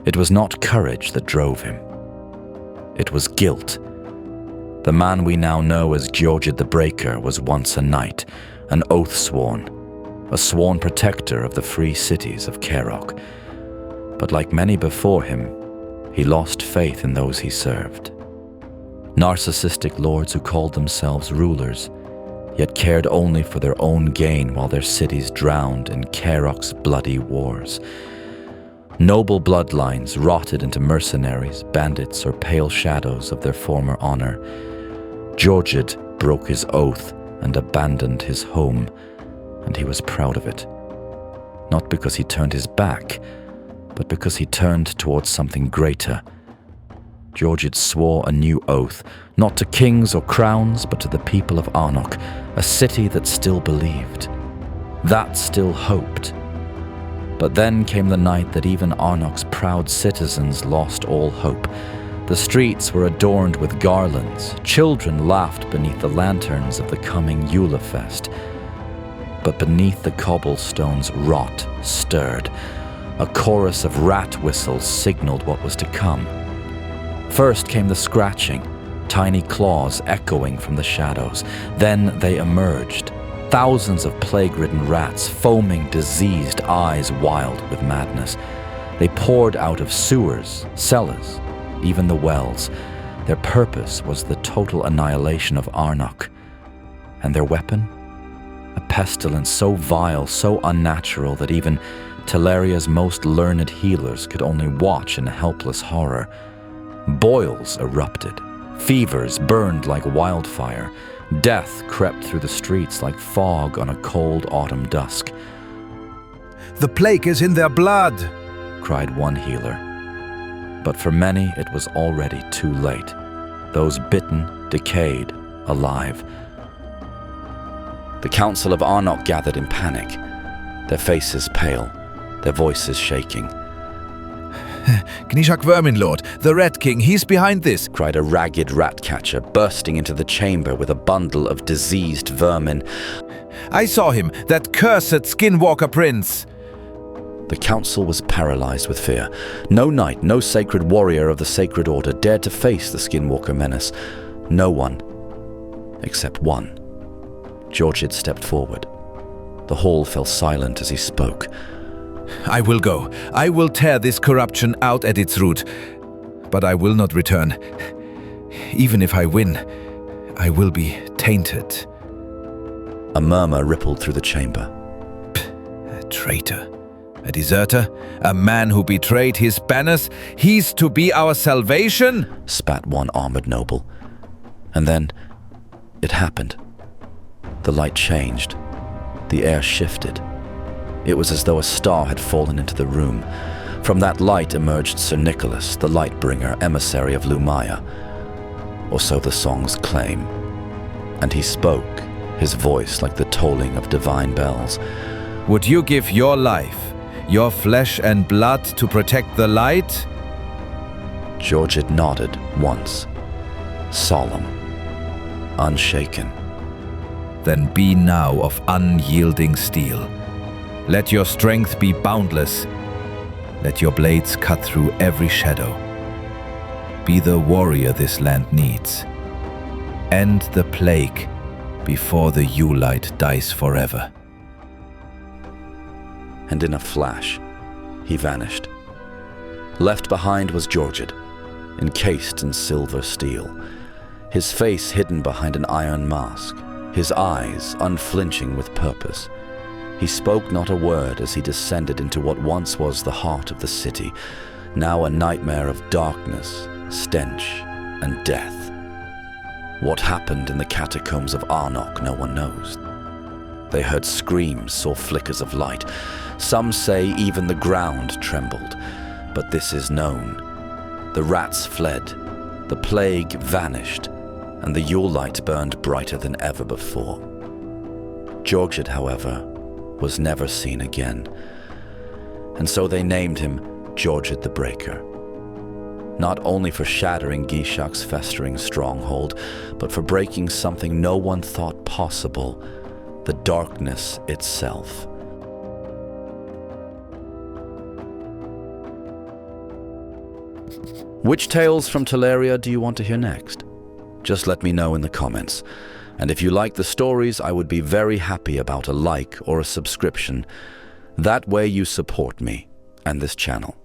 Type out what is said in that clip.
It was not courage that drove him. It was guilt. The man we now know as Georgid the Breaker was once a knight, an oath sworn, a sworn protector of the free cities of Kaerok. But like many before him, he lost faith in those he served. Narcissistic lords who called themselves rulers, yet cared only for their own gain while their cities drowned in Kaerok's bloody wars. Noble bloodlines rotted into mercenaries, bandits, or pale shadows of their former honor. Georgid broke his oath and abandoned his home, and he was proud of it. Not because he turned his back, but because he turned towards something greater. Georgid swore a new oath, not to kings or crowns, but to the people of Arnoc, a city that still believed, that still hoped. But then came the night that even Arnoc's proud citizens lost all hope. The streets were adorned with garlands. Children laughed beneath the lanterns of the coming Yulefest. But beneath the cobblestones, rot stirred. A chorus of rat whistles signaled what was to come. First came the scratching, tiny claws echoing from the shadows. Then they emerged. Thousands of plague-ridden rats, foaming, diseased, eyes wild with madness. They poured out of sewers, cellars, even the wells. Their purpose was the total annihilation of Arnoc. And their weapon? A pestilence so vile, so unnatural that even Teleria's most learned healers could only watch in helpless horror. Boils erupted. Fevers burned like wildfire. Death crept through the streets like fog on a cold autumn dusk. "The plague is in their blood," cried one healer. But for many it was already too late. Those bitten, decayed, alive. The Council of Arnoc gathered in panic, their faces pale, their voices shaking. "Gnishak Vermin Lord, the Rat King, he's behind this," cried a ragged rat-catcher, bursting into the chamber with a bundle of diseased vermin. "I saw him, that cursed Skinwalker prince." The council was paralyzed with fear. No knight, no sacred warrior of the Sacred Order dared to face the Skinwalker menace. No one, except one. Georgid stepped forward. The hall fell silent as he spoke. "I will go. I will tear this corruption out at its root. But I will not return. Even if I win, I will be tainted." A murmur rippled through the chamber. A traitor. A deserter. A man who betrayed his banners. He's to be our salvation? Spat one armored noble. And then it happened. The light changed. The air shifted. It was as though a star had fallen into the room. From that light emerged Sir Nicholas, the Lightbringer, emissary of Lumaya. Or so the songs claim. And he spoke, his voice like the tolling of divine bells. "Would you give your life, your flesh and blood to protect the light?" Georgid nodded once, solemn, unshaken. "Then be now of unyielding steel. Let your strength be boundless. Let your blades cut through every shadow. Be the warrior this land needs. End the plague before the Yulelight dies forever." And in a flash, he vanished. Left behind was Georgid, encased in silver steel, his face hidden behind an iron mask, his eyes unflinching with purpose. He spoke not a word as he descended into what once was the heart of the city, now a nightmare of darkness, stench, and death. What happened in the catacombs of Arnoc, no one knows. They heard screams, saw flickers of light. Some say even the ground trembled. But this is known. The rats fled, the plague vanished, and the Yulelight burned brighter than ever before. Georgid, however, was never seen again. And so they named him Georgid the Breaker. Not only for shattering Gnishak's festering stronghold, but for breaking something no one thought possible, the darkness itself. Which tales from Teleria do you want to hear next? Just let me know in the comments. And if you like the stories, I would be very happy about a like or a subscription. That way you support me and this channel.